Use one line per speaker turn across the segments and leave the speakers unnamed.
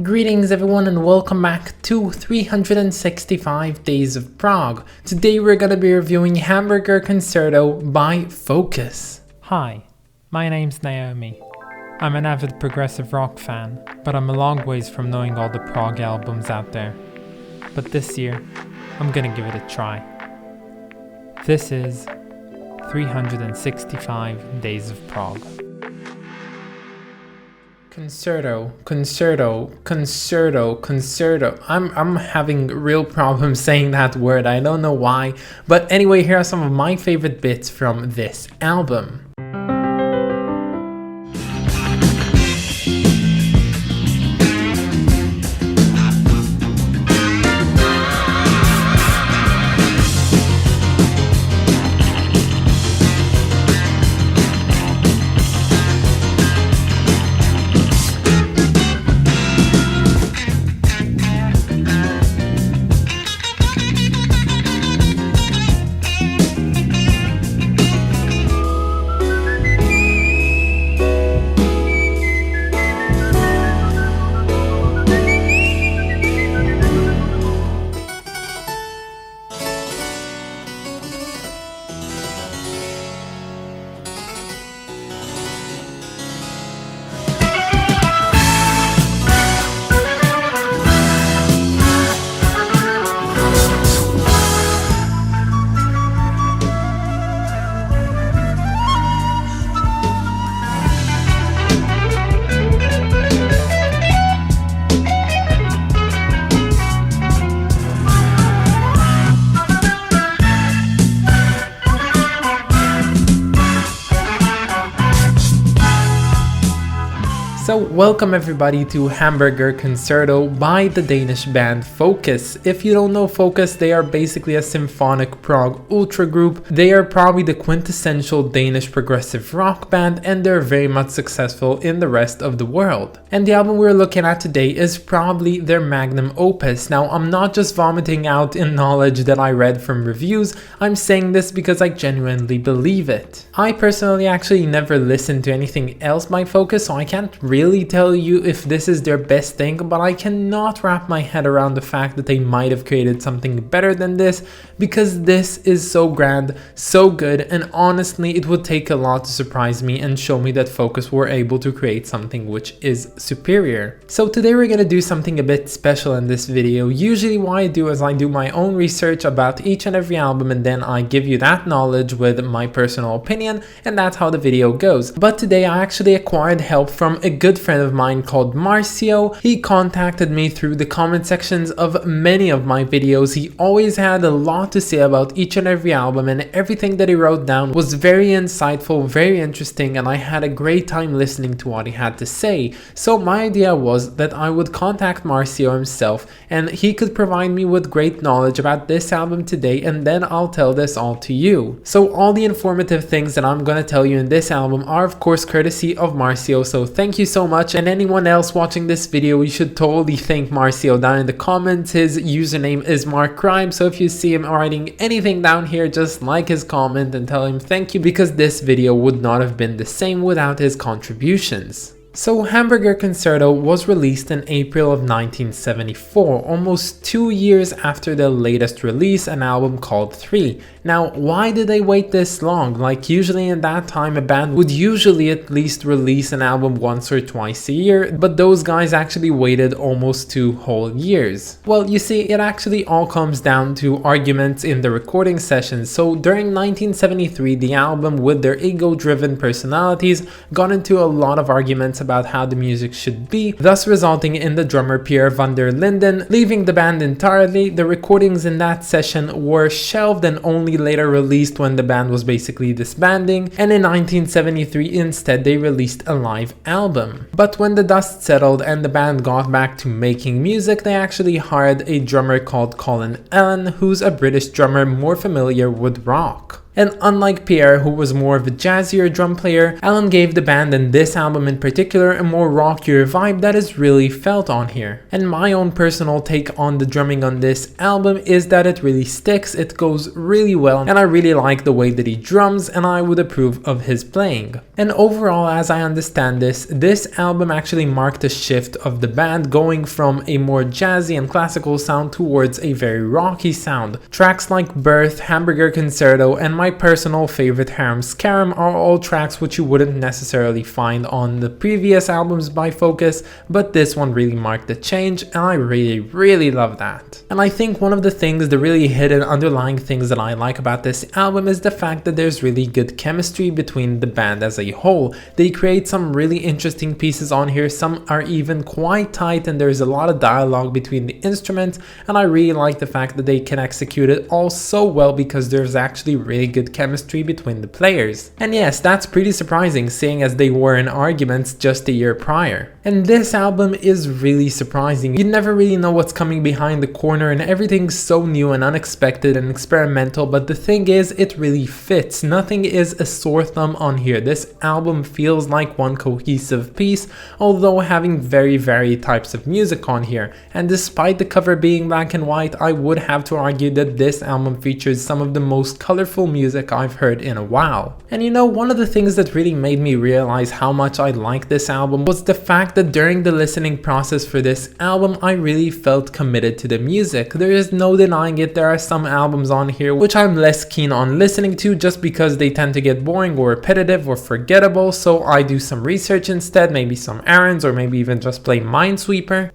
Greetings everyone and welcome back to 365 Days of Prog. Today we're gonna be reviewing Hamburger Concerto by Focus.
Hi, my name's Naomi. I'm an avid progressive rock fan, but I'm a long ways from knowing all the prog albums out there. But this year, I'm gonna give it a try. This is 365 Days of Prog.
Concerto. I'm having real problems saying that word, I don't know why. But anyway, here are some of my favorite bits from this album. So welcome everybody to Hamburger Concerto by the Danish band Focus. If you don't know Focus, they are basically a symphonic prog ultra group. They are probably the quintessential Danish progressive rock band and they're very much successful in the rest of the world. And the album we're looking at today is probably their magnum opus. Now I'm not just vomiting out in knowledge that I read from reviews, I'm saying this because I genuinely believe it. I personally actually never listened to anything else by Focus, so I can't really tell you if this is their best thing, but I cannot wrap my head around the fact that they might have created something better than this, because this is so grand, so good, and honestly it would take a lot to surprise me and show me that Focus were able to create something which is superior. So today we're gonna do something a bit special in this video. Usually what I do is I do my own research about each and every album and then I give you that knowledge with my personal opinion, and that's how the video goes. But today I actually acquired help from a good friend of mine called Marcio. He contacted me through the comment sections of many of my videos. He always had a lot to say about each and every album, and everything that he wrote down was very insightful, very interesting, and I had a great time listening to what he had to say. So my idea was that I would contact Marcio himself and he could provide me with great knowledge about this album today, and then I'll tell this all to you. So all the informative things that I'm gonna tell you in this album are of course courtesy of Marcio, so thank you so much. And anyone else watching this video, you should totally thank Marcio down in the comments. His username is MarkCrime, so if you see him writing anything down here, just like his comment and tell him thank you, because this video would not have been the same without his contributions. So Hamburger Concerto was released in April of 1974, almost 2 years after their latest release, an album called 3. Now, why did they wait this long? Like, usually in that time a band would usually at least release an album once or twice a year, but those guys actually waited almost 2 whole years. Well, you see, it actually all comes down to arguments in the recording sessions. So during 1973, the album, with their ego-driven personalities, got into a lot of arguments about how the music should be, thus resulting in the drummer Pierre van der Linden leaving the band entirely. The recordings in that session were shelved and only later released when the band was basically disbanding, and in 1973 instead they released a live album. But when the dust settled and the band got back to making music, they actually hired a drummer called Colin Allen, who's a British drummer more familiar with rock. And unlike Pierre, who was more of a jazzier drum player, Alan gave the band and this album in particular a more rockier vibe that is really felt on here. And my own personal take on the drumming on this album is that it really sticks, it goes really well, and I really like the way that he drums, and I would approve of his playing. And overall, as I understand this album actually marked a shift of the band going from a more jazzy and classical sound towards a very rocky sound. Tracks like Birth, Hamburger, Concerto, and my personal favorite Harem Scarum are all tracks which you wouldn't necessarily find on the previous albums by Focus, but this one really marked a change, and I really love that. And I think one of the things, the really hidden underlying things that I like about this album is the fact that there's really good chemistry between the band as a whole. They create some really interesting pieces on here, some are even quite tight, and there's a lot of dialogue between the instruments, and I really like the fact that they can execute it all so well because there's actually really good chemistry between the players. And yes, that's pretty surprising seeing as they were in arguments just a year prior. And this album is really surprising. You never really know what's coming behind the corner, and everything's so new and unexpected and experimental, but the thing is, it really fits. Nothing is a sore thumb on here. This album feels like one cohesive piece, although having very varied types of music on here. And despite the cover being black and white, I would have to argue that this album features some of the most colorful music I've heard in a while. And you know, one of the things that really made me realize how much I like this album was the fact that during the listening process for this album, I really felt committed to the music. There is no denying it, there are some albums on here which I'm less keen on listening to just because they tend to get boring or repetitive or forgettable, so I do some research instead, maybe some errands, or maybe even just play Minesweeper.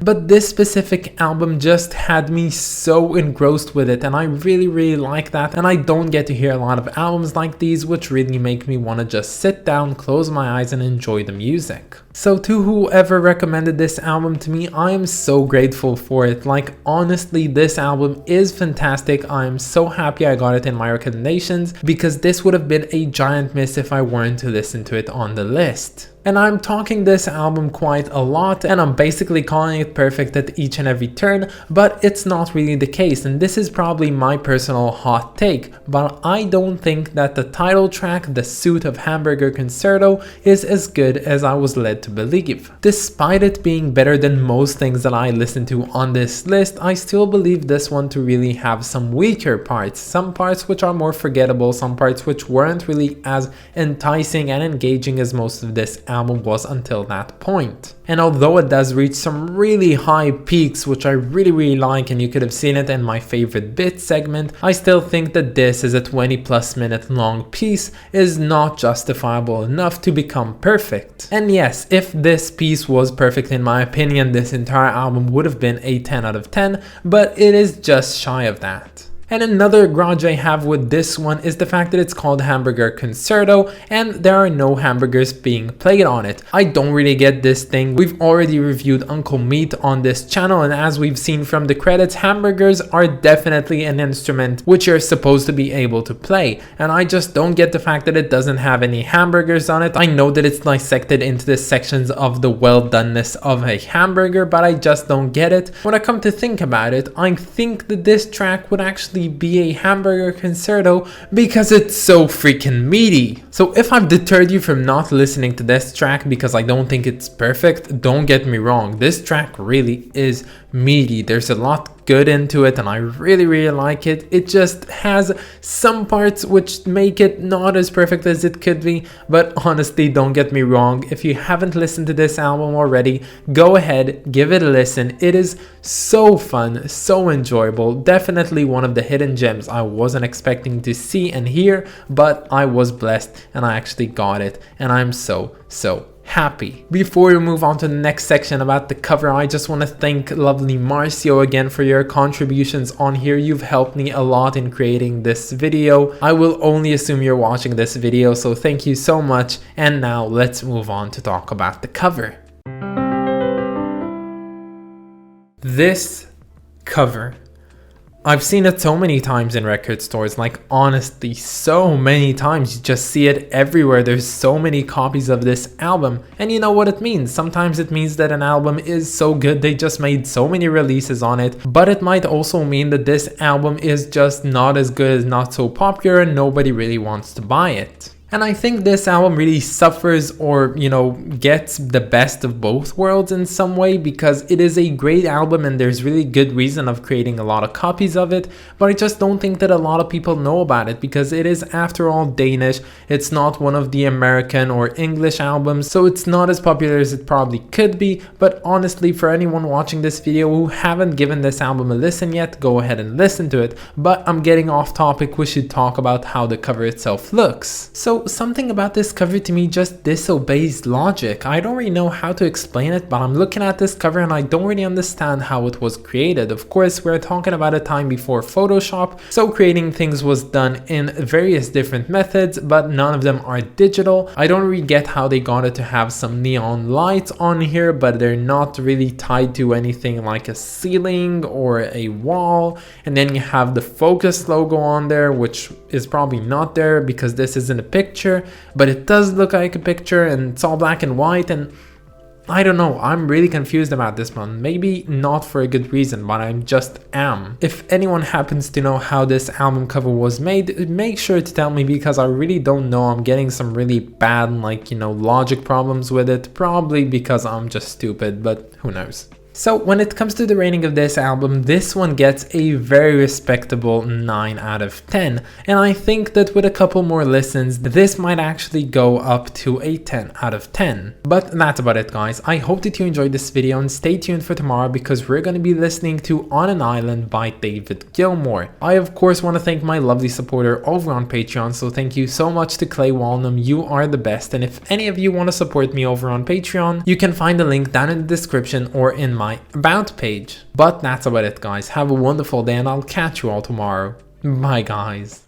But this specific album just had me so engrossed with it, and I really like that, and I don't get to hear a lot of albums like these which really make me want to just sit down, close my eyes, and enjoy the music. So to whoever recommended this album to me, I am so grateful for it. Like, honestly, this album is fantastic. I am so happy I got it in my recommendations because this would have been a giant miss if I weren't to listen to it on the list. And I'm talking this album quite a lot, and I'm basically calling it perfect at each and every turn, but it's not really the case, and this is probably my personal hot take, but I don't think that the title track, The Suit of Hamburger Concerto, is as good as I was led to believe. Despite it being better than most things that I listen to on this list, I still believe this one to really have some weaker parts, some parts which are more forgettable, some parts which weren't really as enticing and engaging as most of this album was until that point. And although it does reach some really high peaks, which I really like, and you could have seen it in my favorite bit segment, I still think that this is a 20+ minute long piece is not justifiable enough to become perfect. And yes, if this piece was perfect in my opinion, this entire album would have been a 10 out of 10, but it is just shy of that. And another grudge I have with this one is the fact that it's called Hamburger Concerto and there are no hamburgers being played on it. I don't really get this thing. We've already reviewed Uncle Meat on this channel, and as we've seen from the credits, hamburgers are definitely an instrument which you're supposed to be able to play, and I just don't get the fact that it doesn't have any hamburgers on it. I know that it's dissected into the sections of the well doneness of a hamburger, but I just don't get it. When I come to think about it, I think that this track would actually be a Hamburger Concerto because it's so freaking meaty. So if I've deterred you from not listening to this track because I don't think it's perfect, don't get me wrong, this track really is meaty. There's a lot good into it and I really like it. It just has some parts which make it not as perfect as it could be, but honestly, don't get me wrong, if you haven't listened to this album already, go ahead, give it a listen. It is so fun, so enjoyable, definitely one of the hidden gems I wasn't expecting to see and hear, but I was blessed and I actually got it, and I'm so happy. Before we move on to the next section about the cover, I just want to thank lovely Marcio again for your contributions on here. You've helped me a lot in creating this video. I will only assume you're watching this video, so thank you so much. And now let's move on to talk about the cover. This cover, I've seen it so many times in record stores, like honestly so many times. You just see it everywhere. There's so many copies of this album, and you know what it means. Sometimes it means that an album is so good they just made so many releases on it, but it might also mean that this album is just not as good, as not so popular, and nobody really wants to buy it. And I think this album really suffers, or gets the best of both worlds in some way, because it is a great album and there's really good reason of creating a lot of copies of it, but I just don't think that a lot of people know about it, because it is after all Danish. It's not one of the American or English albums, so it's not as popular as it probably could be. But honestly, for anyone watching this video who haven't given this album a listen yet, go ahead and listen to it. But I'm getting off topic. We should talk about how the cover itself looks. So something about this cover to me just disobeys logic. I don't really know how to explain it, but I'm looking at this cover and I don't really understand how it was created. Of course, we're talking about a time before Photoshop, so creating things was done in various different methods, but none of them are digital. I don't really get how they got it to have some neon lights on here, but they're not really tied to anything like a ceiling or a wall. And then you have the Focus logo on there, which is probably not there because this isn't a picture, but it does look like a picture, and it's all black and white, and I don't know, I'm really confused about this one. Maybe not for a good reason, but I just am. If anyone happens to know how this album cover was made, make sure to tell me, because I really don't know. I'm getting some really bad logic problems with it, probably because I'm just stupid, but who knows. So when it comes to the rating of this album, this one gets a very respectable 9 out of 10. And I think that with a couple more listens, this might actually go up to a 10 out of 10. But that's about it, guys. I hope that you enjoyed this video, and stay tuned for tomorrow because we're going to be listening to On an Island by David Gilmour. I of course want to thank my lovely supporter over on Patreon, so thank you so much to Clay Walnum. You are the best, and if any of you want to support me over on Patreon, you can find the link down in the description or in my about page. But that's about it, guys. Have a wonderful day, and I'll catch you all tomorrow. Bye, guys.